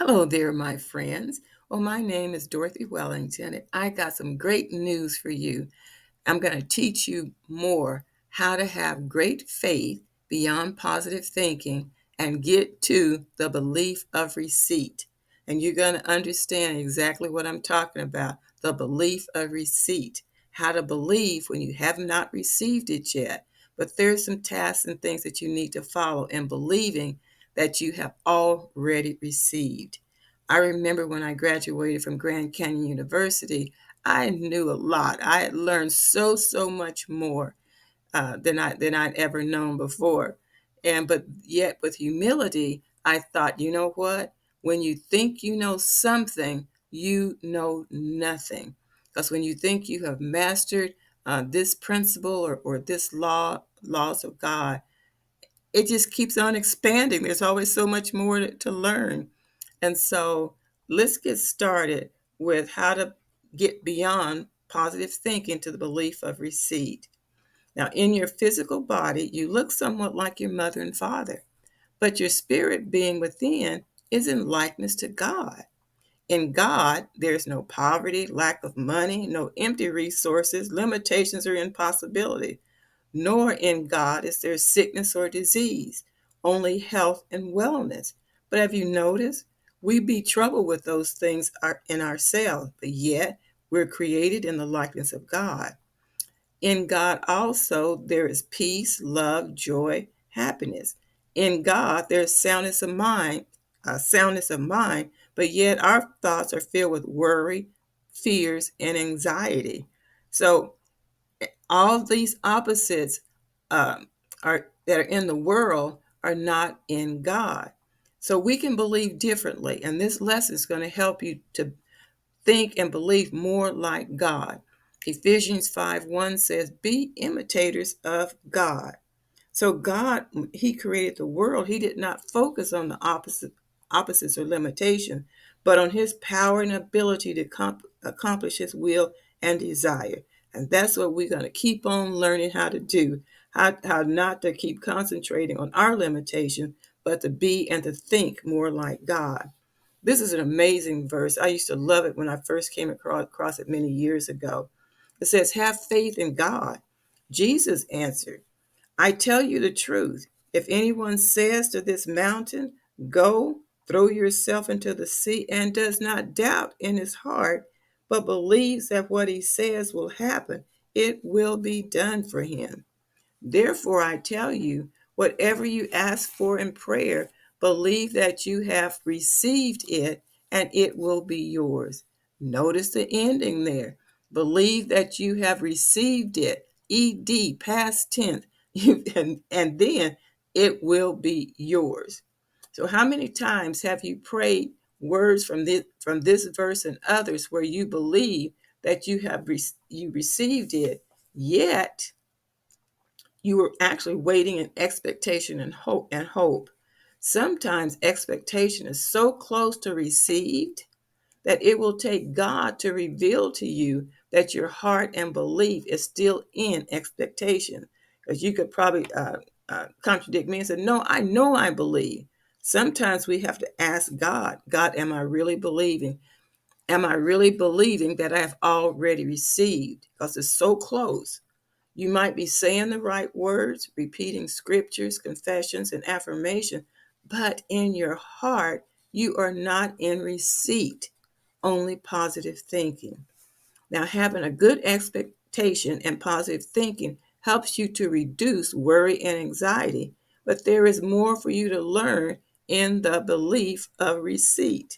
Hello there, my friends. Well, my name is Dorothy Wellington, and I got some great news for you. I'm going to teach you more how to have great faith beyond positive thinking and get to the belief of receipt. And you're going to understand exactly what I'm talking about, the belief of receipt, how to believe when you have not received it yet. But there's some tasks and things that you need to follow in believing that you have already received. I remember when I graduated from Grand Canyon University, I knew a lot. I had learned so much more than I'd ever known before. But yet with humility, I thought, you know what? When you think you know something, you know nothing. Because when you think you have mastered this principle or this laws of God, it just keeps on expanding. There's always so much more to learn. And so let's get started with how to get beyond positive thinking to the belief of receipt. Now, in your physical body, you look somewhat like your mother and father, but your spirit being within is in likeness to God. In God, there's no poverty, lack of money, no empty resources, limitations, or impossibility. Nor in God is there sickness or disease, only health and wellness. But have you noticed? We be troubled with those things in ourselves, but yet we're created in the likeness of God. In God also there is peace, love, joy, happiness. In God there's soundness of mind, but yet our thoughts are filled with worry, fears, and anxiety. So all these opposites are that are in the world are not in God. So we can believe differently, and this lesson is going to help you to think and believe more like God. Ephesians 5:1 says, "Be imitators of God." So God, He created the world. He did not focus on the opposites or limitations, but on His power and ability to accomplish His will and desire. And that's what we're going to keep on learning how to do, how not to keep concentrating on our limitations, but to be and to think more like God. This is an amazing verse. I used to love it when I first came across it many years ago. It says, "Have faith in God." Jesus answered, "I tell you the truth. If anyone says to this mountain, 'Go, throw yourself into the sea,' and does not doubt in his heart, but believes that what he says will happen, it will be done for him. Therefore, I tell you, whatever you ask for in prayer, believe that you have received it and it will be yours." Notice the ending there. Believe that you have received it, ed, past tense, and then it will be yours. So, how many times have you prayed words from this verse and others where you believe that you received it, yet you were actually waiting in expectation and hope. Sometimes expectation is so close to received that it will take God to reveal to you that your heart and belief is still in expectation. Because you could probably contradict me and say, "No, I know I believe." Sometimes we have to ask God, "God, am I really believing? Am I really believing that I have already received?" Because it's so close. You might be saying the right words, repeating scriptures, confessions, and affirmation, but in your heart, you are not in receipt, only positive thinking. Now, having a good expectation and positive thinking helps you to reduce worry and anxiety, but there is more for you to learn in the belief of receipt.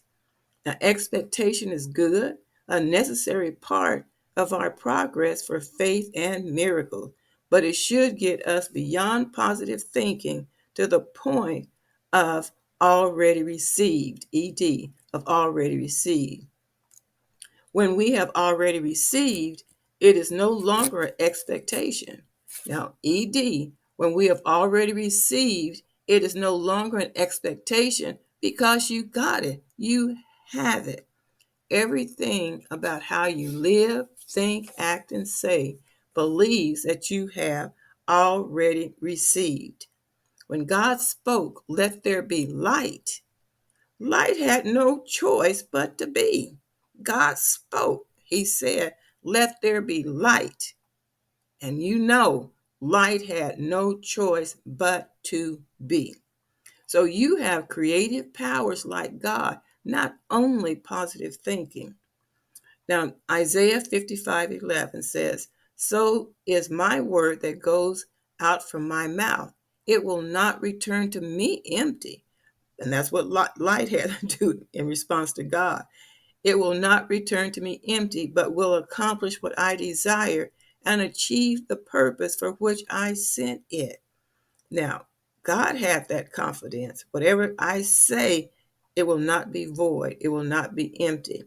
Now, expectation is good, a necessary part of our progress for faith and miracles, but it should get us beyond positive thinking to the point of already received, of already received. When we have already received, it is no longer an expectation. Now, when we have already received, it is no longer an expectation because you got it. You have it. Everything about how you live, think, act, and say believes that you have already received. When God spoke, "Let there be light," light had no choice but to be. God spoke. He said, "Let there be light." And you know, light had no choice but to be. So you have creative powers like God, not only positive thinking. Now, Isaiah 55:11 says, "So is my word that goes out from my mouth. It will not return to me empty." And that's what light had to do in response to God. "It will not return to me empty, but will accomplish what I desire and achieve the purpose for which I sent it." Now, God had that confidence. Whatever I say, it will not be void. It will not be empty.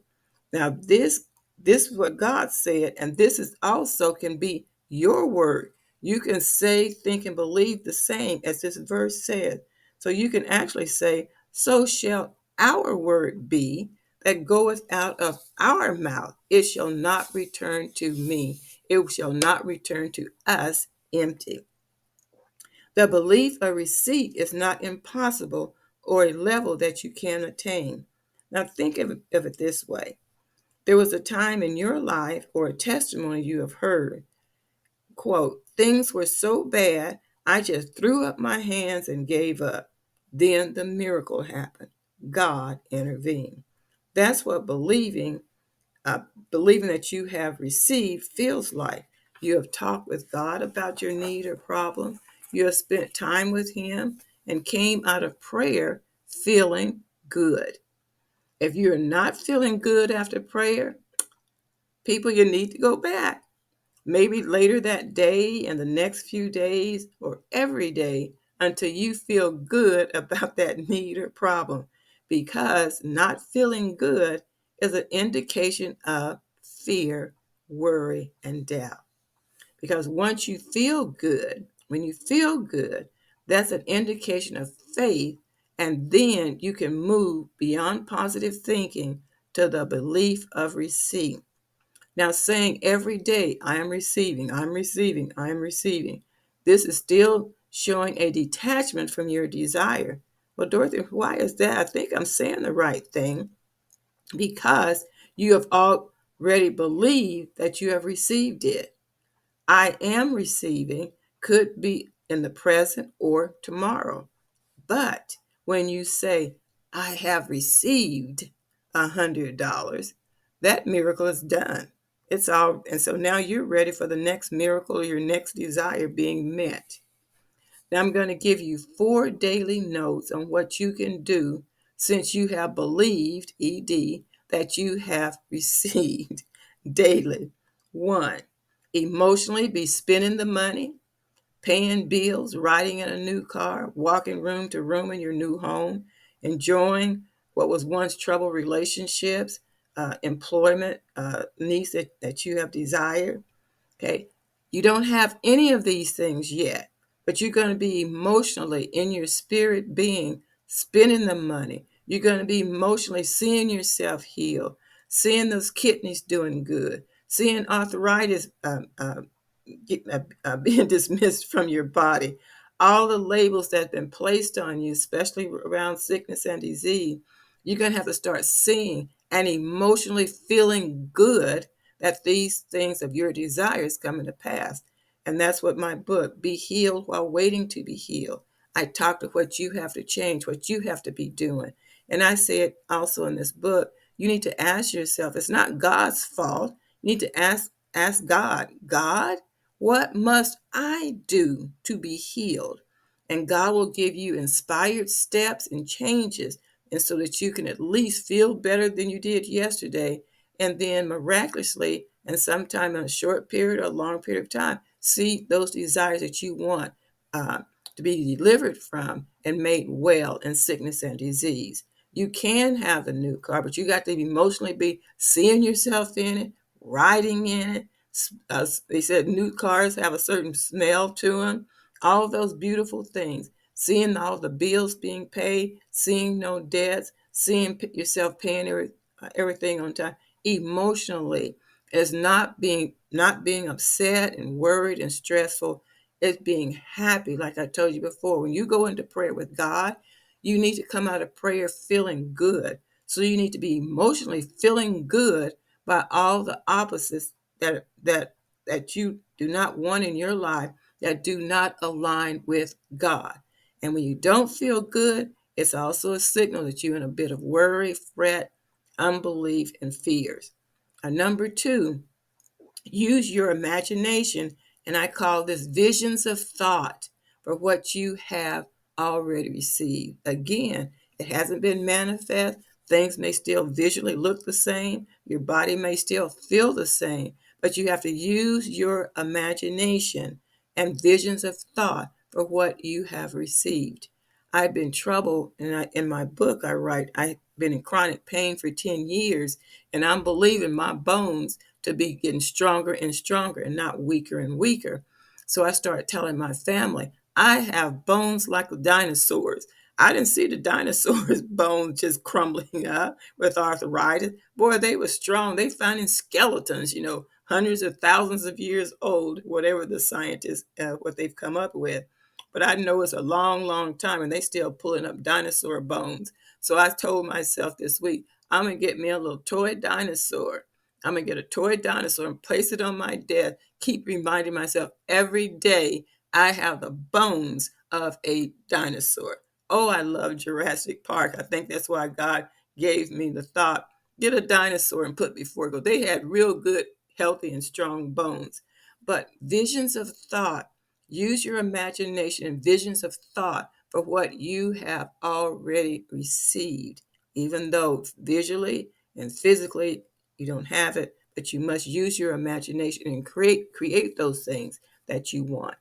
Now, this is what God said, and this is also can be your word. You can say, think, and believe the same as this verse said. So you can actually say, "So shall our word be that goeth out of our mouth. It shall not return to me. It shall not return to us empty." The belief of receipt is not impossible or a level that you can attain. Now, think of it this way. There was a time in your life or a testimony you have heard, quote, "Things were so bad, I just threw up my hands and gave up. Then the miracle happened. God intervened." That's what believing that you have received feels like. You have talked with God about your need or problem. You have spent time with Him and came out of prayer feeling good. If you're not feeling good after prayer, people, you need to go back. Maybe later that day and the next few days or every day until you feel good about that need or problem. Because not feeling good is an indication of fear, worry, and doubt. Because once you feel good, when you feel good, that's an indication of faith. And then you can move beyond positive thinking to the belief of receipt. Now, saying every day, "I am receiving, I'm receiving, I'm receiving," this is still showing a detachment from your desire. Well, Dorothy, why is that? I think I'm saying the right thing because you have already believed that you have received it. "I am receiving" could be in the present or tomorrow. But when you say, "I have received $100," that miracle is done. It's all, and so now you're ready for the next miracle or your next desire being met. Now I'm going to give you 4 daily notes on what you can do since you have believed, ED, that you have received daily. 1, emotionally be spending the money, paying bills, riding in a new car, walking room to room in your new home, enjoying what was once troubled relationships, employment, needs that you have desired. Okay. You don't have any of these things yet, but you're going to be emotionally in your spirit being spending the money. You're going to be emotionally seeing yourself heal, seeing those kidneys doing good, seeing arthritis being dismissed from your body. All the labels that have been placed on you, especially around sickness and disease, you're going to have to start seeing and emotionally feeling good that these things of your desires coming to pass. And that's what my book, Be Healed While Waiting to Be Healed. I talk to what you have to change, what you have to be doing. And I say it also in this book, you need to ask yourself, it's not God's fault. You need to ask God, "God, what must I do to be healed?" And God will give you inspired steps and changes, and so that you can at least feel better than you did yesterday, and then miraculously, and sometime in a short period or a long period of time, see those desires that you want uh, to be delivered from and made well in sickness and disease. You can have a new car, but you got to emotionally be seeing yourself in it, riding in it. They said new cars have a certain smell to them. All those beautiful things. Seeing all the bills being paid, seeing no debts, seeing yourself paying everything on time. Emotionally, is not being upset and worried and stressful. It's being happy, like I told you before. When you go into prayer with God, You need to come out of prayer feeling good. So you need to be emotionally feeling good by all the opposites that you do not want in your life, that do not align with God. And when you don't feel good, it's also a signal that you're in a bit of worry, fret, unbelief, and fears. Number two, use your imagination, and I call this visions of thought for what you have already received. Again, it hasn't been manifest. Things may still visually look the same. Your body may still feel the same, but you have to use your imagination and visions of thought for what you have received. I've been troubled, and in my book I write, I've been in chronic pain for 10 years, and I'm believing my bones to be getting stronger and stronger and not weaker and weaker. So I started telling my family, I have bones like dinosaurs. I didn't see the dinosaurs' bones just crumbling up with arthritis. Boy, they were strong. They finding skeletons, hundreds of thousands of years old, whatever the scientists, what they've come up with. But I know it's a long, long time, and they still pulling up dinosaur bones. So I told myself this week, I'm going to get me a little toy dinosaur. I'm going to get a toy dinosaur and place it on my desk. Keep reminding myself every day I have the bones of a dinosaur. Oh, I love Jurassic Park. I think that's why God gave me the thought, get a dinosaur and put before go. They had real good, healthy, and strong bones. But visions of thought, use your imagination and visions of thought for what you have already received, even though visually and physically you don't have it, but you must use your imagination and create those things that you want.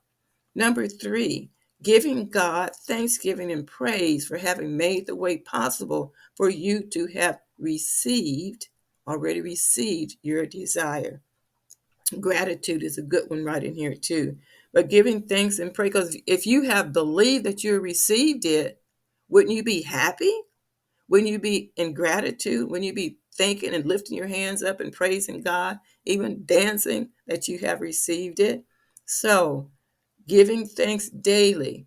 Number three, giving God thanksgiving and praise for having made the way possible for you to have already received your desire. Gratitude is a good one right in here too. But giving thanks and praise, because if you have believed that you received it, wouldn't you be happy? Wouldn't you be in gratitude? Wouldn't you be thanking and lifting your hands up and praising God, even dancing that you have received it? So giving thanks daily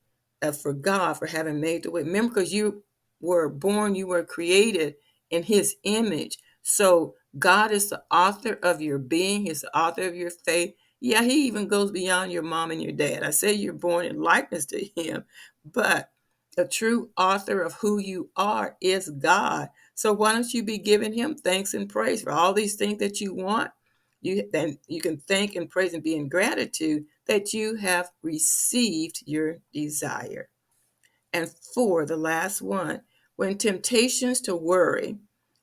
for God for having made the way. Remember, because you were born, you were created in his image. So God is the author of your being. He's the author of your faith. Yeah, he even goes beyond your mom and your dad. I say you're born in likeness to him, but the true author of who you are is God. So why don't you be giving him thanks and praise for all these things that you want? Then you can thank and praise and be in gratitude that you have received your desire. And four, the last one, when temptations to worry,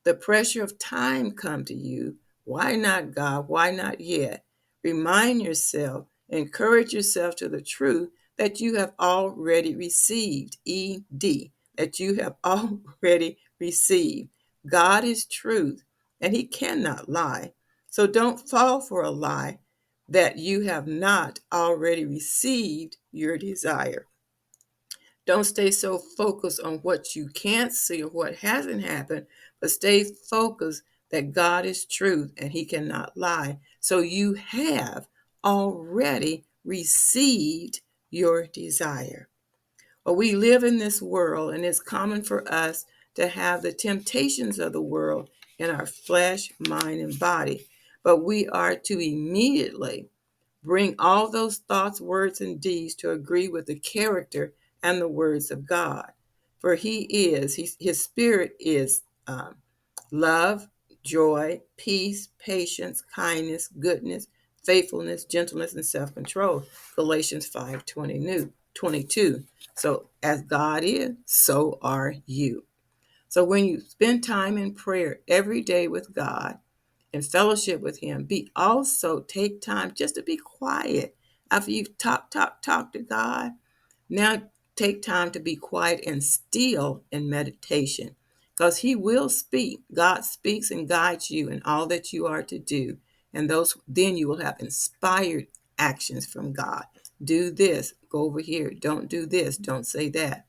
the pressure of time come to you, why not God? Why not yet? Remind yourself, encourage yourself to the truth that you have already received, ED, that you have already received. God is truth, and he cannot lie. So don't fall for a lie that you have not already received your desire. Don't stay so focused on what you can't see or what hasn't happened, but stay focused that God is truth and he cannot lie. So you have already received your desire. Well, we live in this world, and it's common for us to have the temptations of the world in our flesh, mind, and body. But we are to immediately bring all those thoughts, words, and deeds to agree with the character and the words of God. For his spirit is love, joy, peace, patience, kindness, goodness, faithfulness, gentleness, and self-control. Galatians 5:22. So as God is, so are you. So when you spend time in prayer every day with God, in fellowship with him, take time just to be quiet. After you've talk to God, now take time to be quiet and still in meditation, because he will speak. God speaks and guides you in all that you are to do. And then you will have inspired actions from God. Do this, go over here. Don't do this, don't say that.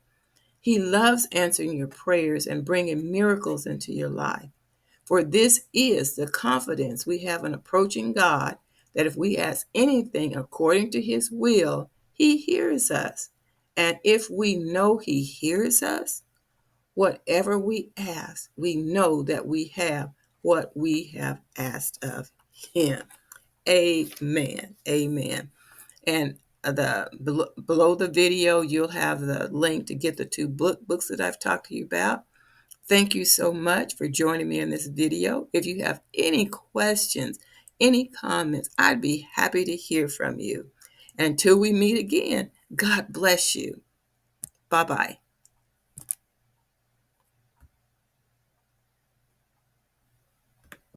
He loves answering your prayers and bringing miracles into your life. For this is the confidence we have in approaching God, that if we ask anything according to his will, he hears us. And if we know he hears us, whatever we ask, we know that we have what we have asked of Him. Amen. Amen. And below the video, you'll have the link to get the two books that I've talked to you about. Thank you so much for joining me in this video. If you have any questions, any comments, I'd be happy to hear from you. Until we meet again, God bless you. Bye-bye.